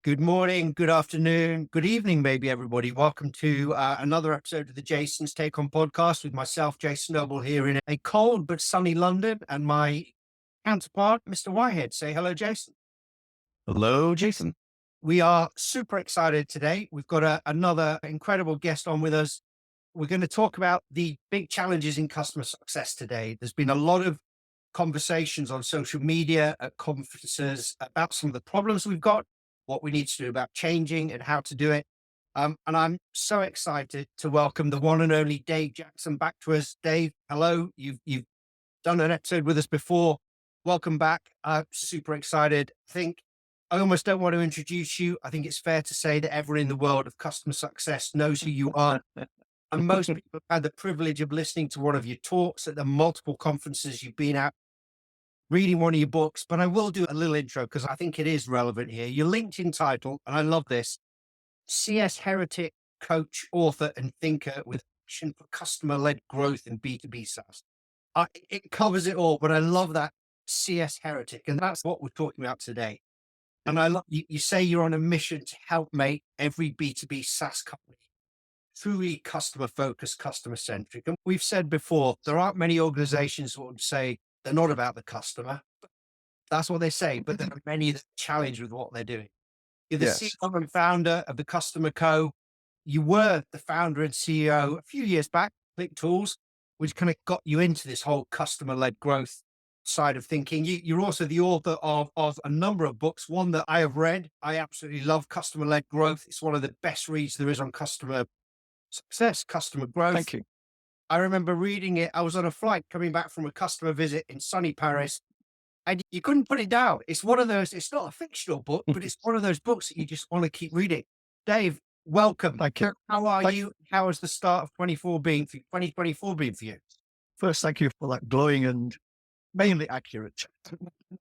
Good morning, good afternoon, good evening, maybe everybody. Welcome to another episode of the Jason's Take On podcast with myself, Jason Noble, here in a cold but sunny London, and my counterpart, Mr. Whitehead. Say hello, Jason. Hello, Jason. We are super excited today. We've got another incredible guest on with us. We're going to talk about the big challenges in customer success today. There's been a lot of conversations on social media, at conferences about some of the problems we've got, what we need to do about changing and how to do it. And I'm so excited to welcome the one and only Dave Jackson back to us. Dave, hello. You've done an episode with us before. Welcome back. Super excited. I almost don't want to introduce you. I think it's fair to say that everyone in the world of customer success knows who you are. And most people have had the privilege of listening to one of your talks at the multiple conferences you've been at, reading one of your books. But I will do a little intro because I think it is relevant here. Your LinkedIn title, and I love this, CS Heretic, coach, author, and thinker with passion for customer-led growth in B2B SaaS. It covers it all, but I love that CS Heretic. And that's what we're talking about today. And I love you say you're on a mission to help make every B2B SaaS company truly customer focused, customer centric. And we've said before, there aren't many organizations that would say they're not about the customer. That's what they say, but there are many that challenge with what they're doing. You're the Yes. CEO and founder of the Customer Co. You were the founder and CEO a few years back, Click Tools, which kind of got you into this whole customer led growth side of thinking. You're also the author of a number of books. One that I have read, I absolutely love, Customer Led Growth. It's one of the best reads there is on customer success, customer growth. Thank you. I remember reading it. I was on a flight coming back from a customer visit in sunny Paris, and you couldn't put it down. It's one of those, it's not a fictional book, but it's one of those books that you just want to keep reading. Dave, welcome. Thank you. How are you? How has the start of 2024 been for you? First, thank you for that glowing and mainly accurate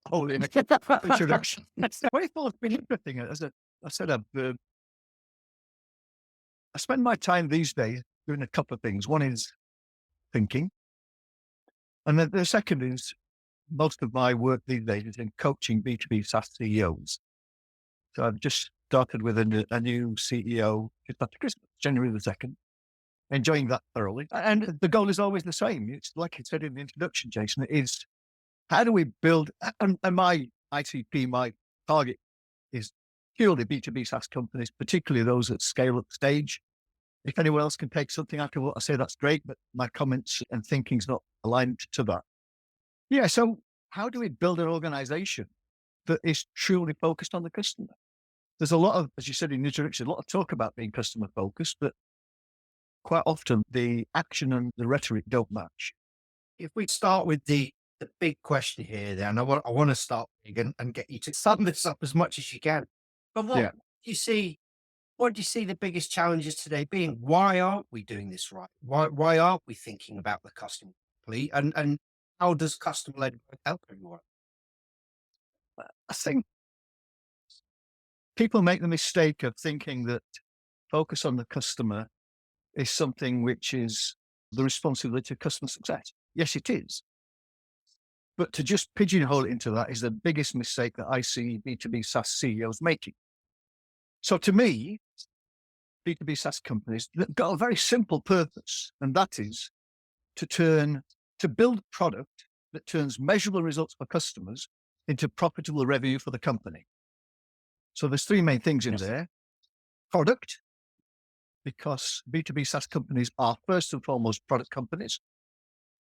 whole introduction. What I thought has been interesting, as I said, I spend my time these days doing a couple of things. One is thinking, and then the second is most of my work these days is in coaching B2B SaaS CEOs. So I've just started with a new CEO just after Christmas, January the 2nd. Enjoying that thoroughly. And the goal is always the same. It's like you said in the introduction, Jason, it is how do we build, and my ICP, my target is purely B2B SaaS companies, particularly those at scale up stage. If anyone else can take something after what I say, that's great, but my comments and thinking's not aligned to that. Yeah. So how do we build an organization that is truly focused on the customer? There's a lot of, as you said in the introduction, a lot of talk about being customer focused, but quite often the action and the rhetoric don't match. If we start with the big question here, then I want to start big and get you to sum this up as much as you can. But Yeah. do you see? What do you see the biggest challenges today being? Why aren't we doing this right? Why aren't we thinking about the customer properly? And how does customer led help everyone? I think people make the mistake of thinking that focus on the customer is something which is the responsibility of customer success. Yes, it is. But to just pigeonhole it into that is the biggest mistake that I see B2B SaaS CEOs making. So to me, B2B SaaS companies that got a very simple purpose, and that is to build a product that turns measurable results for customers into profitable revenue for the company. So there's three main things in there. Product, because B2B SaaS companies are first and foremost product companies.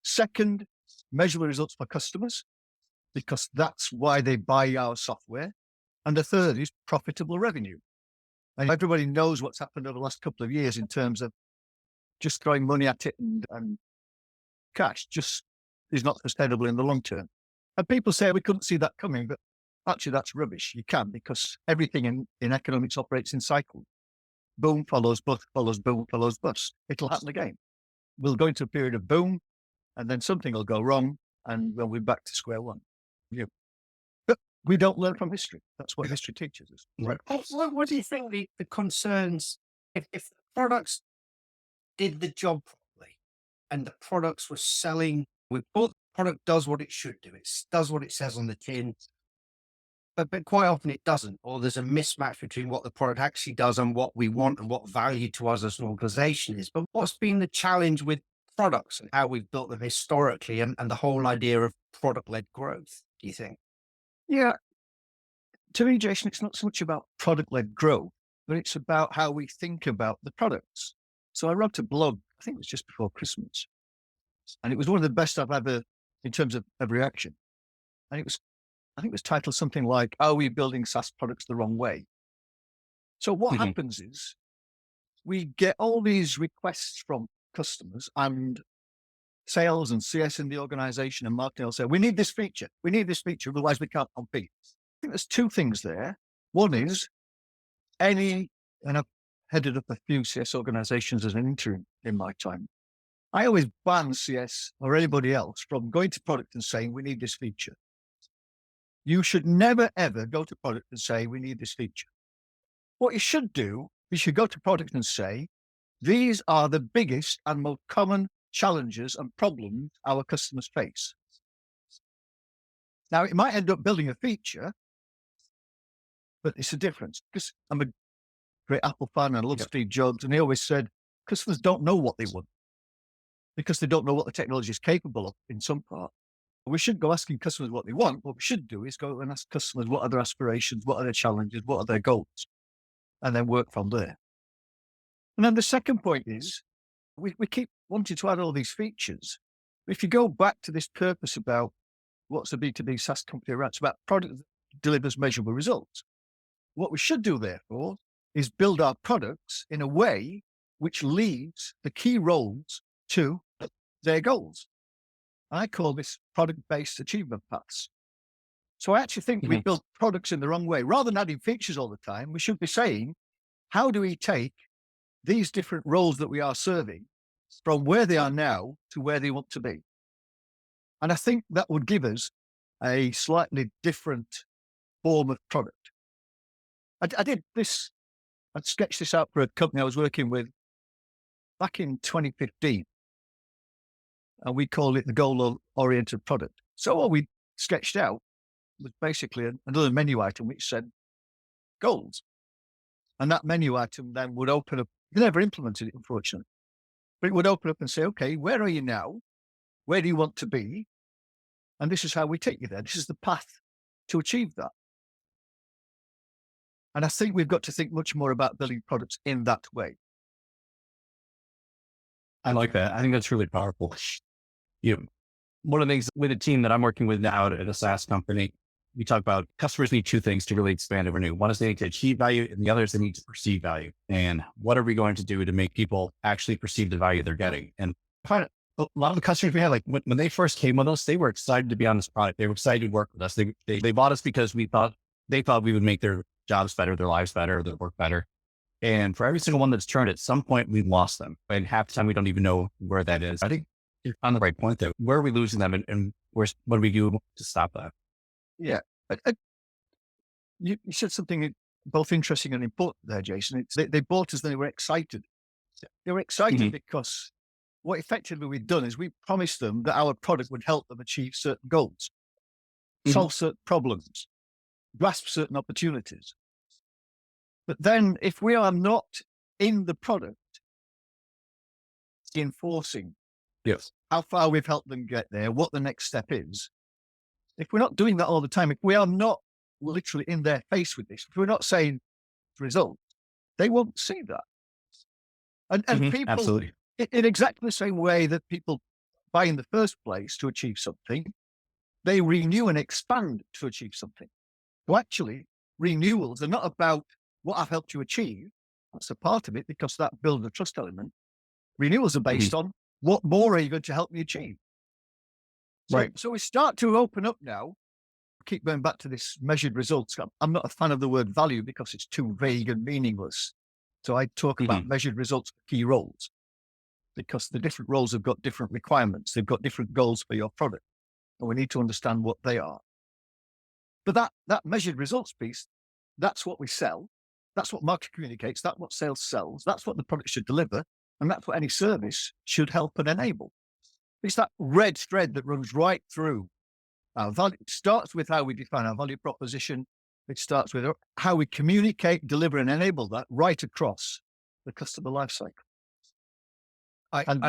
Second, measurable results for customers, because that's why they buy our software. And the third is profitable revenue. And everybody knows what's happened over the last couple of years in terms of just throwing money at it and cash just is not sustainable in the long term. And people say we couldn't see that coming, but actually that's rubbish. You can, because everything in economics operates in cycles. Boom follows bust, follows boom, follows bust. It'll happen again. We'll go into a period of boom, and then something will go wrong, and we'll be back to square one. But we don't learn from history. That's what history teaches us. Right. What do you think the concerns, if the products did the job properly and the products were selling, we thought the product does what it should do, it does what it says on the tin, but quite often it doesn't, or there's a mismatch between what the product actually does and what we want and what value to us as an organization is. But what's been the challenge with products and how we've built them historically and the whole idea of product led growth, do you think? Yeah. To me, Jason, it's not so much about product led growth, but it's about how we think about the products. So I wrote a blog, I think it was just before Christmas, and it was one of the best I've ever, in terms of reaction. And I think it was titled something like, "Are we building SaaS products the wrong way?" So what Mhm. happens is we get all these requests from customers, and sales and CS in the organization and marketing will say, "We need this feature. We need this feature. Otherwise we can't compete." I think there's two things there. One is and I've headed up a few CS organizations as an intern in my time. I always ban CS or anybody else from going to product and saying, "We need this feature." You should never, ever go to product and say, "We need this feature." What you should do is you go to product and say, "These are the biggest and most common challenges and problems our customers face." Now, it might end up building a feature, but it's a difference, because I'm a great Apple fan and I love Yep. Steve Jobs, and he always said, customers don't know what they want because they don't know what the technology is capable of in some part. We shouldn't go asking customers what they want. What we should do is go and ask customers what are their aspirations, what are their challenges, what are their goals, and then work from there. And then the second point is we keep wanting to add all these features. If you go back to this purpose about what's a B2B SaaS company around, it's about product that delivers measurable results. What we should do, therefore, is build our products in a way which leads the key roles to their goals. I call this product-based achievement paths. So I actually think we Mhm. build products in the wrong way. Rather than adding features all the time, we should be saying, how do we take these different roles that we are serving from where they are now to where they want to be? And I think that would give us a slightly different form of product. I did this, I sketched this out for a company I was working with back in 2015, and we called it the goal-oriented product. So what we sketched out was basically another menu item which said goals. And that menu item then would open up, we never implemented it, unfortunately, but it would open up and say, "Okay, where are you now? Where do you want to be? And this is how we take you there. This is the path to achieve that." And I think we've got to think much more about building products in that way. I like that. I think that's really powerful. You One of the things with a team that I'm working with now at a SaaS company, we talk about customers need two things to really expand and renew. One is they need to achieve value, and the other is they need to perceive value. And what are we going to do to make people actually perceive the value they're getting? And I find a lot of the customers we had, like when they first came with us, they were excited to be on this product. They were excited to work with us. They bought us because they thought we would make their jobs better, their lives better, their work better. And for every single one that's churned, at some point we've lost them. And half the time we don't even know where that is. I think you're on the right point there. Where are we losing them, and what do we do to stop that? Yeah. You said something both interesting and important there, Jason. They bought us, they were excited. They were excited Mhm. because what effectively we've done is we promised them that our product would help them achieve certain goals, Mhm. solve certain problems, grasp certain opportunities. But then if we are not in the product enforcing Yes. how far we've helped them get there, what the next step is, if we're not doing that all the time, if we are not literally in their face with this, if we're not saying the result, they won't see that. And people, Absolutely. in exactly the same way that people buy in the first place to achieve something, they renew and expand to achieve something. Well, actually, renewals are not about what I've helped you achieve. That's a part of it because that builds a trust element. Renewals are Mhm. based on what more are you going to help me achieve? Right. So we start to open up now. Keep going back to this measured results. I'm not a fan of the word value because it's too vague and meaningless. So I talk about Mhm. measured results for key roles because the different roles have got different requirements. They've got different goals for your product, and we need to understand what they are. But that measured results piece, that's what we sell. That's what market communicates. That's what sales sells. That's what the product should deliver. And that's what any service should help and enable. It's that red thread that runs right through our value. It starts with how we define our value proposition, It starts with how we communicate, deliver, and enable that right across the customer lifecycle. And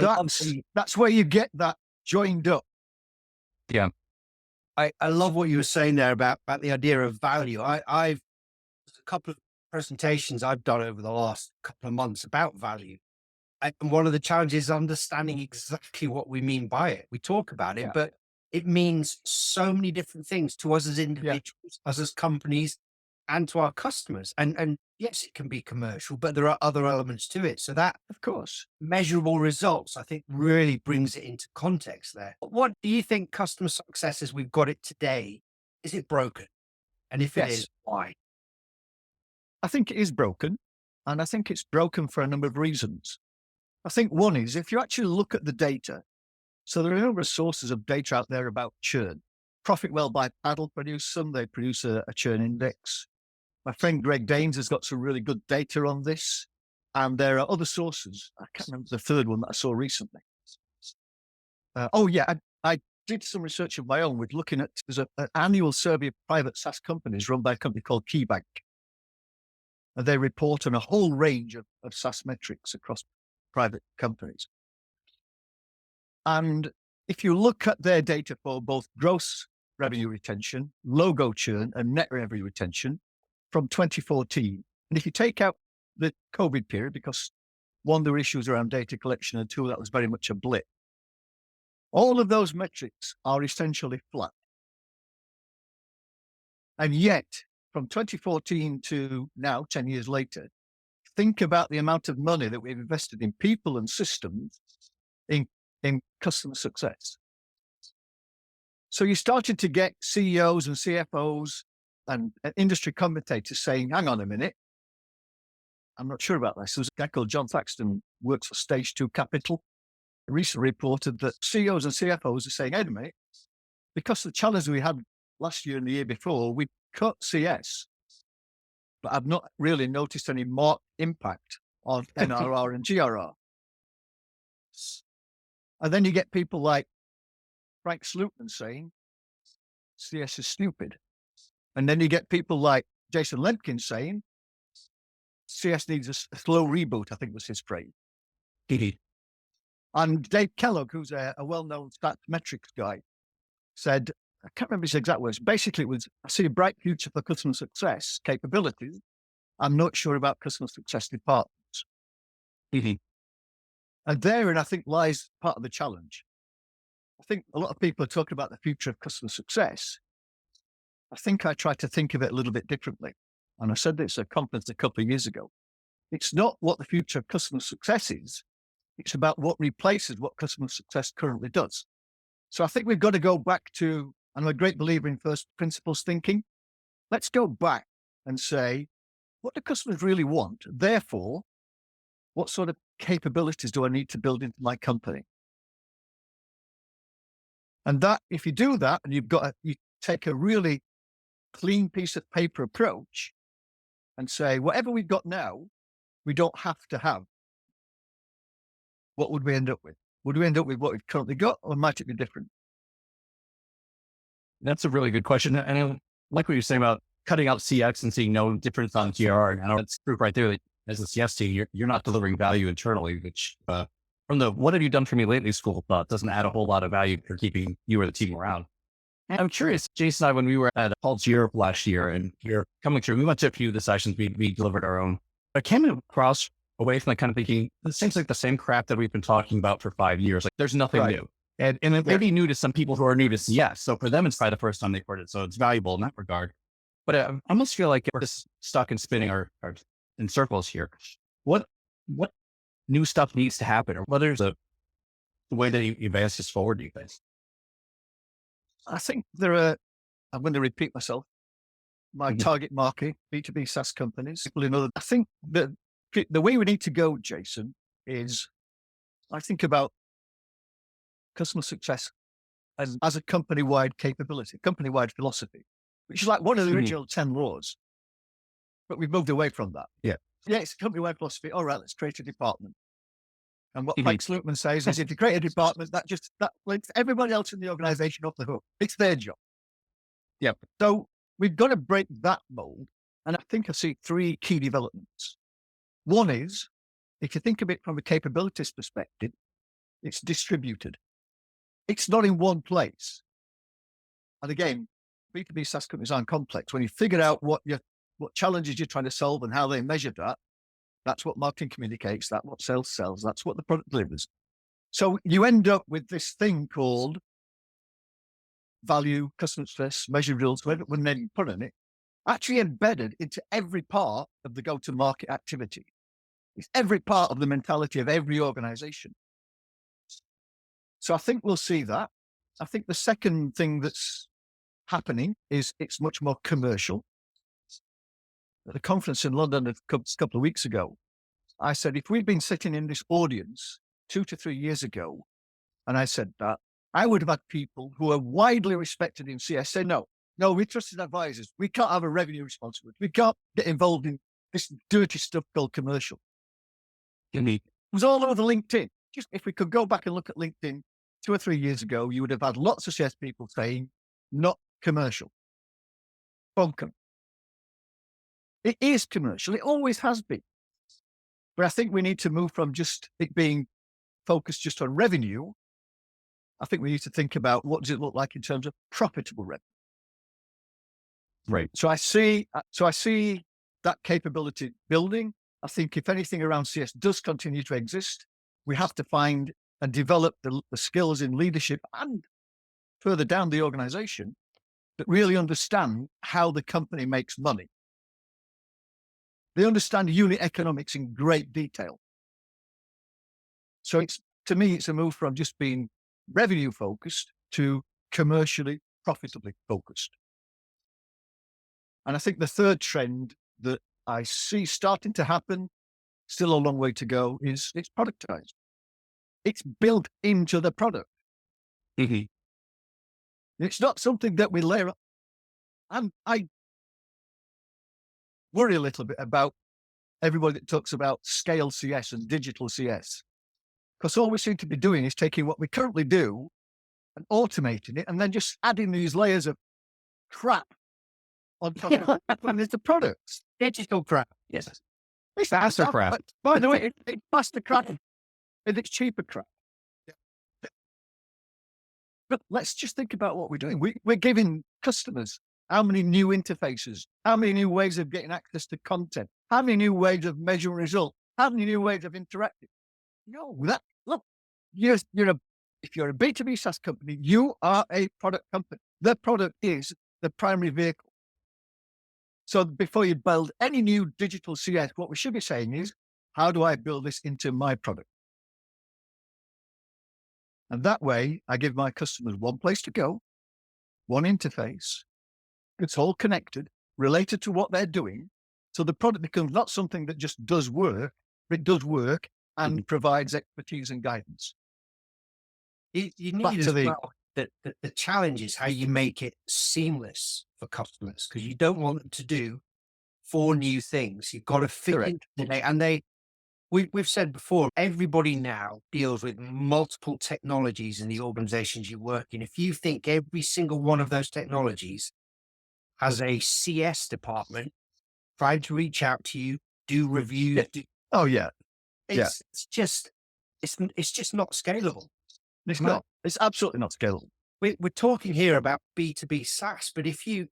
that's where you get that joined up. Yeah. I love what you were saying there about the idea of value. I've a couple of presentations I've done over the last couple of months about value. And one of the challenges is understanding exactly what we mean by it. We talk about it, but it means so many different things to us as individuals, us as companies, and to our customers. And yes, it can be commercial, but there are other elements to it. So that, Of course, measurable results, I think, really brings it into context there. What do you think customer success as we've got it today? Is it broken? And if it Yes. is, why? I think it is broken. And I think it's broken for a number of reasons. I think one is if you actually look at the data, so there are a number of sources of data out there about churn. Profitwell by Paddle produce some, they produce a churn index. My friend Greg Danes has got some really good data on this. And there are other sources. I can't remember the third one that I saw recently. I did some research of my own with looking at, there's an annual survey of private SaaS companies run by a company called KeyBank. And they report on a whole range of SaaS metrics across private companies. And if you look at their data for both gross revenue retention, logo churn, and net revenue retention from 2014, and if you take out the COVID period, because one, there were issues around data collection, and two, that was very much a blip, all of those metrics are essentially flat. And yet, from 2014 to now, 10 years later, think about the amount of money that we've invested in people and systems in customer success. So you started to get CEOs and CFOs and industry commentators saying, hang on a minute, I'm not sure about this. There's a guy called John Thaxton, works for Stage 2 Capital, recently reported that CEOs and CFOs are saying, hey, mate, because of the challenge we had last year and the year before, we cut CS, but I've not really noticed any marked impact on NRR and GRR. And then you get people like Frank Slootman saying, CS is stupid. And then you get people like Jason Lemkin saying, CS needs a slow reboot, I think was his phrase. And Dave Kellogg, who's a well-known stats metrics guy, said, I can't remember his exact words. Basically, it was, I see a bright future for customer success capabilities. I'm not sure about customer success departments. And therein, I think, lies part of the challenge. I think a lot of people are talking about the future of customer success. I think I try to think of it a little bit differently. And I said this at a conference a couple of years ago. It's not what the future of customer success is. It's about what replaces what customer success currently does. So I think we've got to go back to, I'm a great believer in first principles thinking. Let's go back and say, what do customers really want? Therefore, what sort of capabilities do I need to build into my company? And that, if you do that, and you take a really clean piece of paper approach and say, whatever we've got now, we don't have to have. What would we end up with? Would we end up with what we've currently got, or might it be different? That's a really good question. And I like what you're saying about cutting out CX and seeing no difference on GR. And I know that's proof right there that as a CS team, you're not delivering value internally, which from the what have you done for me lately school thought doesn't add a whole lot of value for keeping you or the team around. And I'm curious, Jason and I, when we were at Pulse Europe last year and you're coming through, we went to a few of the sessions, we delivered our own. I came across away from kind of thinking, this seems like the same crap that we've been talking about for 5 years. Like there's nothing new. And it may be new to some people who are new to CS. So for them, it's probably the first time they've heard it. So it's valuable in that regard. But I almost feel like we're just stuck and spinning our in circles here. What new stuff needs to happen? Or whether there's the way that you advance this forward, do you think? I think I'm going to repeat myself, my target market, B2B SaaS companies, people in other, I think that the way we need to go, Jason, is I think about customer success as a company-wide capability, company-wide philosophy, which is like one of the original 10 laws, but we've moved away from that. Yeah, it's a company-wide philosophy. All right, let's create a department. And what Frank Slootman says is if you create a department, that lets everybody else in the organization off the hook. It's their job. Yeah. So we've got to break that mold. And I think I see three key developments. One is, if you think of it from a capabilities perspective, it's distributed. It's not in one place. And again, B2B SaaS companies aren't complex. When you figure out what challenges you're trying to solve and how they measure that, that's what marketing communicates, that's what sales sells, that's what the product delivers. So you end up with this thing called value, customer success, measurables, when they put on it, actually embedded into every part of the go-to-market activity. It's every part of the mentality of every organization. So I think we'll see that. I think the second thing that's happening is it's much more commercial. At the conference in London a couple of weeks ago, I said, if we'd been sitting in this audience 2 to 3 years ago, and I said that, I would have had people who are widely respected in CS say, no, we're trusted advisors. We can't have a revenue responsibility. We can't get involved in this dirty stuff called commercial. It was all over the LinkedIn. Just if we could go back and look at LinkedIn 2 or 3 years ago, you would have had lots of CS people saying, not commercial. Bunkum. It is commercial. It always has been. But I think we need to move from just it being focused just on revenue. I think we need to think about what does it look like in terms of profitable revenue. Right. So I see that capability building. I think if anything around CS does continue to exist, we have to find and develop the skills in leadership and further down the organization that really understand how the company makes money. They understand unit economics in great detail. So to me, it's a move from just being revenue focused to commercially profitably focused. And I think the third trend that I see starting to happen, still a long way to go, is it's productized. It's built into the product. Mm-hmm. It's not something that we layer up. And I worry a little bit about everybody that talks about scale CS and digital CS. Because all we seem to be doing is taking what we currently do and automating it and then just adding these layers of crap on top of it. And there's the products. Digital crap. Yes. It's Faster crap. crap. But by the way, it's faster crap and it's cheaper crap. But let's just think about what we're doing. We're giving customers how many new interfaces, how many new ways of getting access to content, how many new ways of measuring results, how many new ways of interacting. No, look, if you're a B2B SaaS company, you are a product company. The product is the primary vehicle. So before you build any new digital CS, what we should be saying is, how do I build this into my product? And that way, I give my customers one place to go, one interface. It's all connected, related to what they're doing. So the product becomes not something that just does work, but it does work and provides expertise and guidance. You need as well that the challenge is how you make it seamless for customers, because you don't want them to do 4 new things. You've got to fit into the day. And we've said before, everybody now deals with multiple technologies in the organizations you work in. If you think every single one of those technologies has a CS department trying to reach out to you, do reviews. It's just not scalable. It's not. It's absolutely not scalable. We're talking here about B2B SaaS, but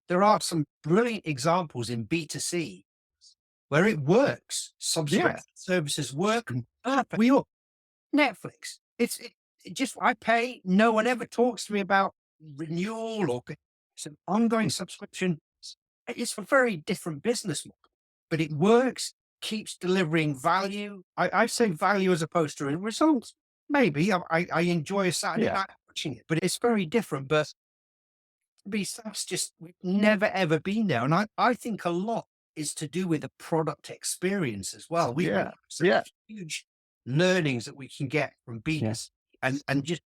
there are some brilliant examples in B2C where it works. Subscription services work. Netflix. It's just, I pay. No one ever talks to me about renewal or it's an ongoing subscription. It's a very different business model, but it works, keeps delivering value. I say value as opposed to results. Maybe I enjoy a Saturday night watching it, but it's very different. But SaaS just, we've never ever been there. And I think a lot is to do with the product experience as well. We have some huge learnings that we can get from B2C and just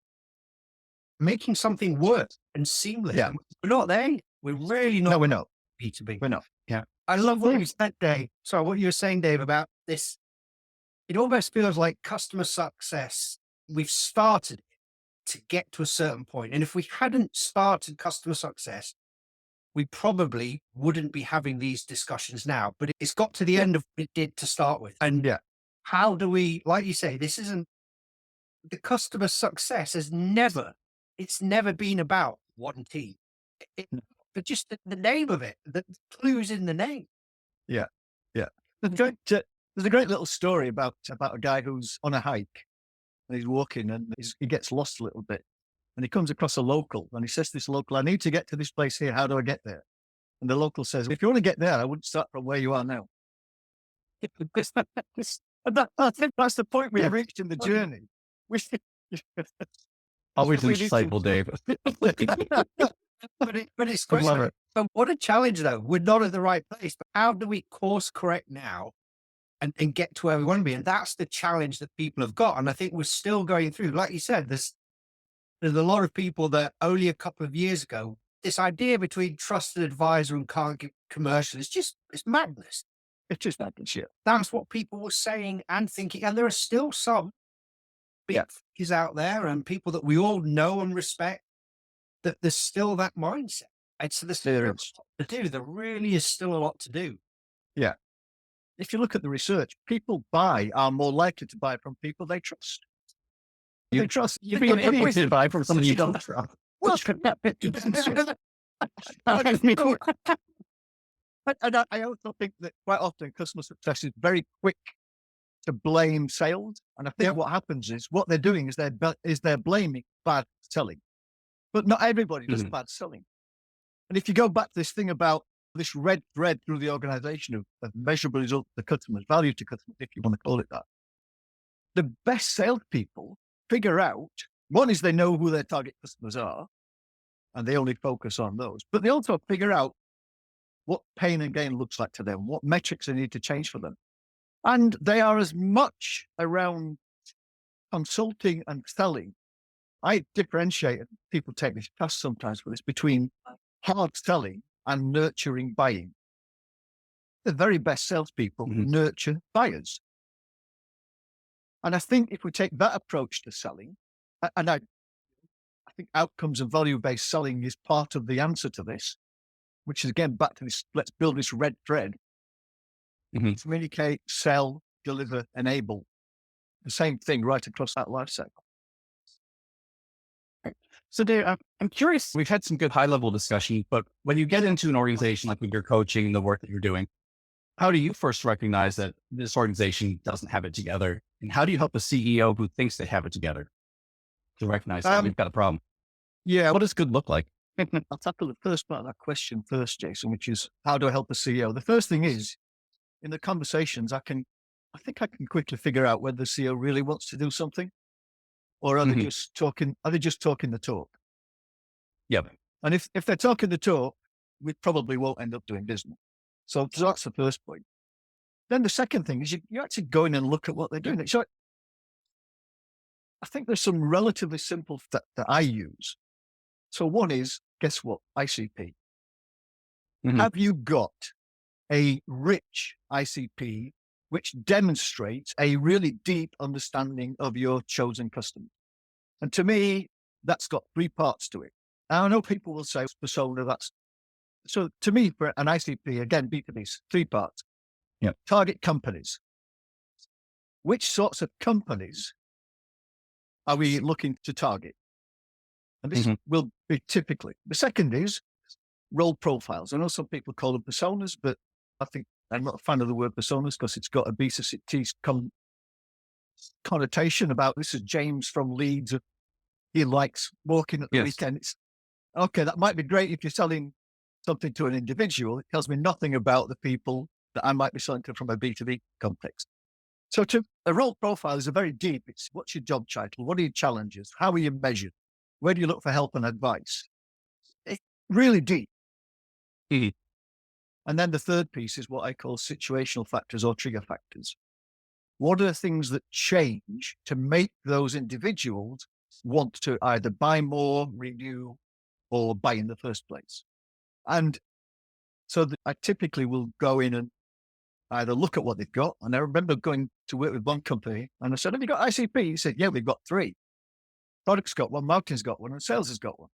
making something work and seamless. Yeah. We're not there. We're really not. No, we're not. B2B. We're not. Yeah. I love what you said, Dave. Sorry, what you were saying, Dave, about this. It almost feels like customer success. We've started it to get to a certain point. And if we hadn't started customer success, we probably wouldn't be having these discussions now. But it's got to the end of what it did to start with. And Yeah. how do we, like you say, this isn't the customer success it's never been about one team. No. But just the name of it, the clues in the name. Yeah. Yeah. There's a great little story about a guy who's on a hike and he's walking and he gets lost a little bit and he comes across a local and he says to this local, I need to get to this place here. How do I get there? And the local says, if you want to get there, I wouldn't start from where you are now. And I think that's the point we've reached in the journey. Always We need to- insightful, Dave. But it's I love great. it. But what a challenge, though. We're not at the right place. But how do we course correct now and get to where we want to be? And that's the challenge that people have got. And I think we're still going through. Like you said, there's a lot of people that only a couple of years ago, this idea between trusted advisor and commercial is it's madness. It's just that shit. That's what people were saying and thinking. And there are still some big figures out there and people that we all know and respect that there's still that mindset. And so there's still a lot to do. There really is still a lot to do. Yeah. If you look at the research, people are more likely to buy from people they trust. They trust. You'd be an idiot to buy from somebody you don't trust. Well, I also think that quite often customer success is very quick to blame sales. And I think what happens is what they're doing is they're blaming bad selling. But not everybody does bad selling. And if you go back to this thing about this red thread through the organization of measurable results to customers, value to customers, if you want to call it that, the best salespeople figure out, one is they know who their target customers are, and they only focus on those. But they also figure out what pain and gain looks like to them, what metrics they need to change for them. And they are as much around consulting and selling. I differentiate, and people take this past sometimes for this, between hard selling and nurturing buying. The very best salespeople nurture buyers. And I think if we take that approach to selling, and I think outcomes and value-based selling is part of the answer to this, which is again back to this, let's build this red thread. Communicate, sell, deliver, enable. The same thing right across that life cycle. So Dave, I'm curious, we've had some good high level discussion, but when you get into an organization like when you're coaching the work that you're doing, how do you first recognize that this organization doesn't have it together? And how do you help a CEO who thinks they have it together to recognize that we've got a problem? Yeah. What does good look like? I'll tackle the first part of that question first, Jason, which is how do I help a CEO? The first thing is in the conversations, I think I can quickly figure out whether the CEO really wants to do something or are they just talking the talk? Yep. And if they're talking the talk, we probably won't end up doing business. So that's the first point. Then the second thing is you actually go in and look at what they're doing. So I think there's some relatively simple that I use. So one is, guess what? ICP. Have you got a rich ICP which demonstrates a really deep understanding of your chosen customer? And to me, that's got three parts to it. Now, I know people will say persona, so to me, for an ICP, again, B2B, three parts. Yep. Target companies. Which sorts of companies are we looking to target? And this will be typically. The second is role profiles. I know some people call them personas, but I think I'm not a fan of the word personas because it's got a B2C connotation about this is James from Leeds. He likes walking at the weekend. It's okay. That might be great if you're selling something to an individual. It tells me nothing about the people that I might be selling to from a B2B context. So a role profile is a very deep. It's what's your job title? What are your challenges? How are you measured? Where do you look for help and advice? It's really deep. And then the third piece is what I call situational factors or trigger factors. What are the things that change to make those individuals want to either buy more, renew, or buy in the first place? And so I typically will go in and either look at what they've got. And I remember going to work with one company and I said, have you got ICP? He said, yeah, we've got three. Product's got one, marketing's got one, and sales has got one.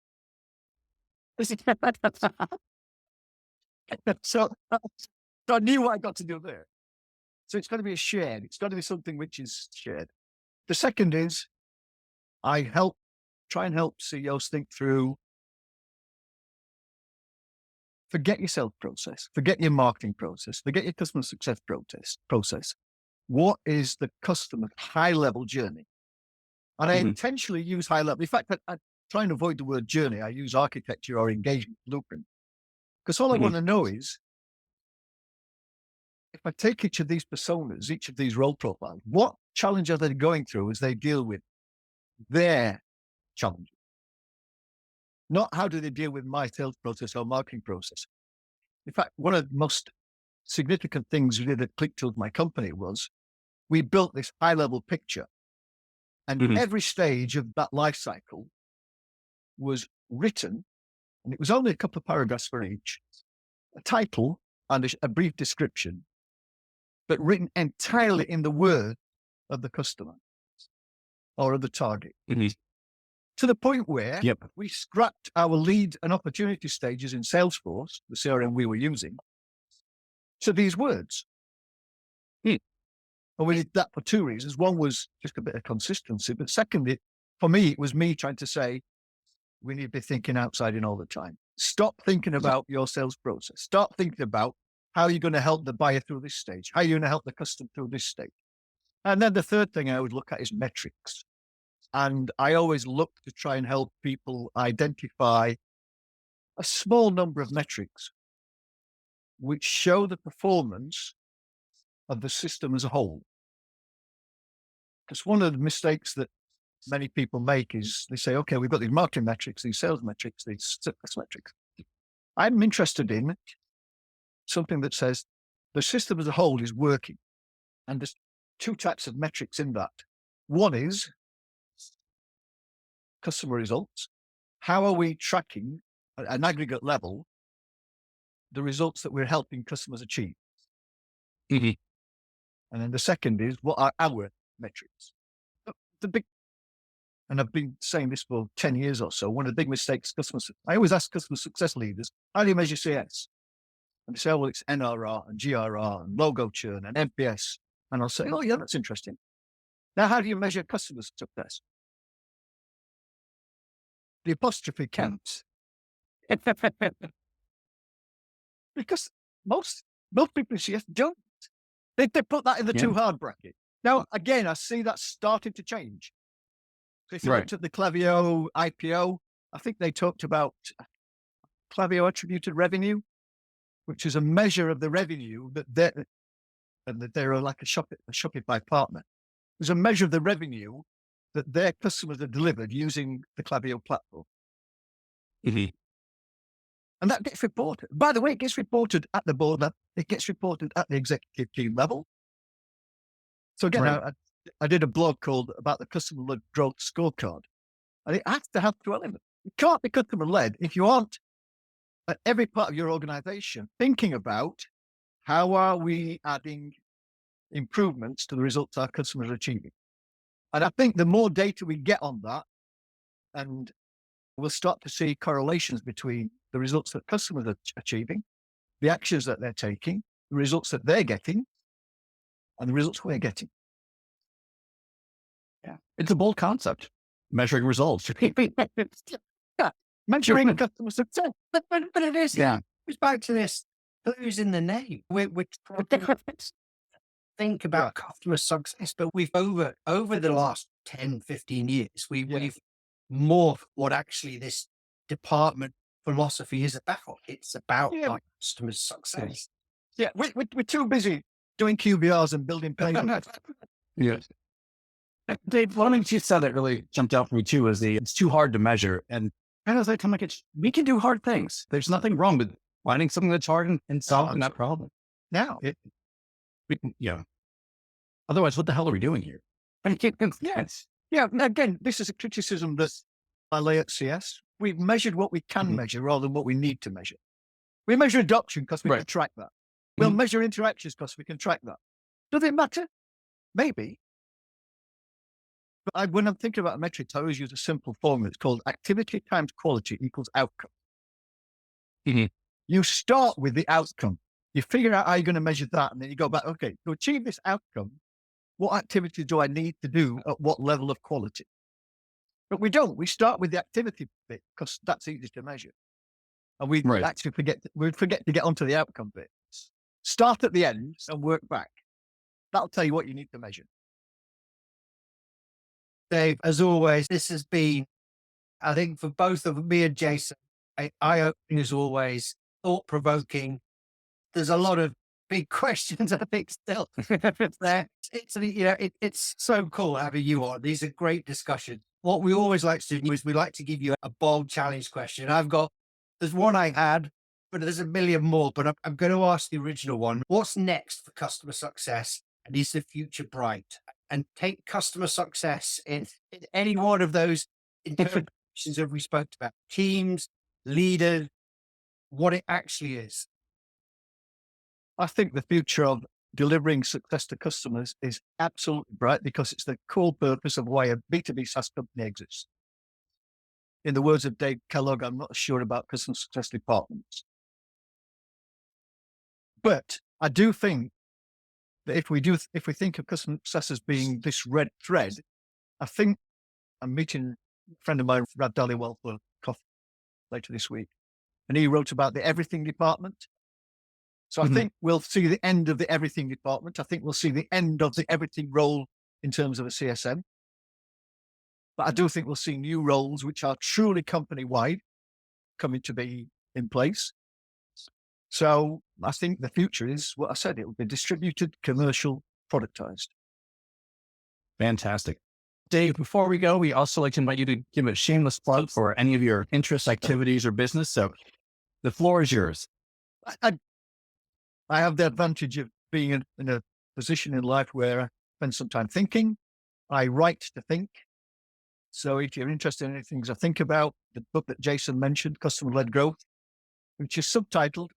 So I knew what I got to do there. So it's got to be a shared. It's got to be something which is shared. The second is I try and help CEOs think through, forget your sales process, forget your marketing process, forget your customer success process. What is the customer high level journey? And I intentionally use high level. In fact, I try and avoid the word journey. I use architecture or engagement blueprint, because all I want to know is, if I take each of these personas, each of these role profiles, what challenge are they going through as they deal with their challenges? Not how do they deal with my sales process or marketing process. In fact, one of the most significant things we did at ClickTools, my company, was we built this high level picture, and every stage of that life cycle was written, and it was only a couple of paragraphs for each, a title and a brief description, but written entirely in the word of the customer or of the target. To the point where we scrapped our lead and opportunity stages in Salesforce, the CRM we were using, to these words. And we did that for two reasons. One was just a bit of consistency, but secondly, for me, it was me trying to say, we need to be thinking outside in all the time. Stop thinking about your sales process. Start thinking about how you're going to help the buyer through this stage, how you're going to help the customer through this stage. And then the third thing I would look at is metrics. And I always look to try and help people identify a small number of metrics which show the performance of the system as a whole. Because one of the mistakes that many people make is they say, okay, we've got these marketing metrics, these sales metrics, these success metrics. I'm interested in something that says the system as a whole is working. And there's two types of metrics in that. One is customer results. How are we tracking at an aggregate level the results that we're helping customers achieve? And then the second is, what are our metrics? The big, and I've been saying this for 10 years or so, one of the big mistakes I always ask customer success leaders, how do you measure CS? And they say, oh, well, it's NRR and GRR and logo churn and NPS. And I'll say, oh yeah, that's interesting. Now, how do you measure customer success? The apostrophe counts. Because most people in CS don't. They put that in the too hard bracket. Now, again, I see that starting to change. So if you looked at the Klaviyo IPO, I think they talked about Klaviyo attributed revenue, which is a measure of the revenue that they're like a Shopify partner. There's a measure of the revenue that their customers have delivered using the Klaviyo platform. And that gets reported. By the way, it gets reported at the board level. It gets reported at the executive team level. So again, I did a blog called about the customer-led growth scorecard. And it has to have two elements. You can't be customer-led if you aren't at every part of your organization thinking about how are we adding improvements to the results our customers are achieving. And I think the more data we get on that, and we'll start to see correlations between the results that customers are achieving, the actions that they're taking, the results that they're getting, and the results we're getting. Yeah. It's a bold concept, measuring results. Measuring customer success. But it is. Yeah. It's back to this. Who's in the name? We're trying to think about customer success, but we've over the last 10, 15 years, we've morphed what actually this department philosophy is about. It's about like customer success. Yeah, we're too busy doing QBRs and building payments. Yes. Dave, one of the things you said that really jumped out for me too is it's too hard to measure. And as I tell my kids, we can do hard things. There's nothing wrong with finding something that's hard and solving that problem. Now, Otherwise, what the hell are we doing here? Yes. Yeah. Again, this is a criticism that I lay at CS. We've measured what we can measure rather than what we need to measure. We measure adoption because we can track that. We'll measure interactions because we can track that. Does it matter? Maybe. But when I'm thinking about metrics, I always use a simple formula. It's called activity times quality equals outcome. You start with the outcome. You figure out how you're going to measure that, and then you go back, okay, to achieve this outcome, what activity do I need to do at what level of quality? But we don't. We start with the activity bit because that's easy to measure. And we Right. actually forget to get onto the outcome bit. Start at the end and work back. That'll tell you what you need to measure. Dave, as always, this has been, I think, for both of me and Jason, eye-opening as always, thought-provoking. There's a lot of big questions, I think, still there. It's so cool having you on. These are great discussions. What we always like to do is we like to give you a bold challenge question. There's one I had, but there's a million more. But I'm going to ask the original one. What's next for customer success? And is the future bright? And take customer success in any one of those interpretations that we spoke about: teams, leaders, what it actually is. I think the future of delivering success to customers is absolutely bright because it's the core purpose of why a B2B SaaS company exists. In the words of Dave Kellogg, I'm not sure about customer success departments. But I do think that if we think of customer success as being this red thread, I think I'm meeting a friend of mine, Brad Dallywell, for coffee later this week. And he wrote about the everything department. So I think we'll see the end of the everything department. I think we'll see the end of the everything role in terms of a CSM. But I do think we'll see new roles which are truly company-wide coming to be in place. So I think the future is what I said. It will be distributed, commercial, productized. Fantastic. Dave, before we go, we also like to invite you to give a shameless plug for any of your interests, activities, or business. So the floor is yours. I have the advantage of being in a position in life where I spend some time thinking. I write to think. So if you're interested in any things I think about, the book that Jason mentioned, Customer-Led Growth, which is subtitled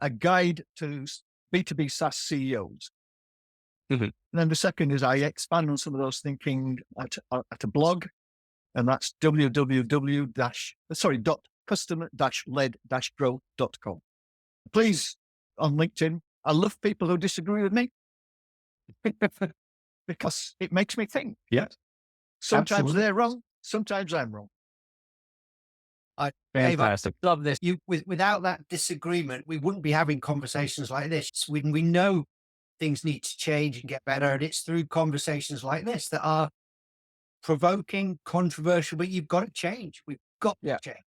A Guide to B2B SaaS CEOs. And then the second is I expand on some of those thinking at a blog, and that's www.customer-led-growth.com. Please, on LinkedIn, I love people who disagree with me because it makes me think. Yeah. Sometimes Absolutely. they're wrong. Sometimes I'm wrong. Fantastic. Dave, I love this. Without that disagreement, we wouldn't be having conversations like this. We know things need to change and get better. And it's through conversations like this that are provoking, controversial, but you've got to change. We've got to change.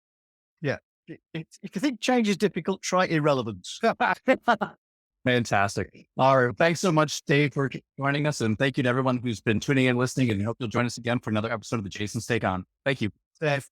Yeah. If you think change is difficult, try irrelevance. Fantastic. All right. Thanks so much, Dave, for joining us. And thank you to everyone who's been tuning in, listening, and I hope you'll join us again for another episode of the Jason's Take On. Thank you. Dave.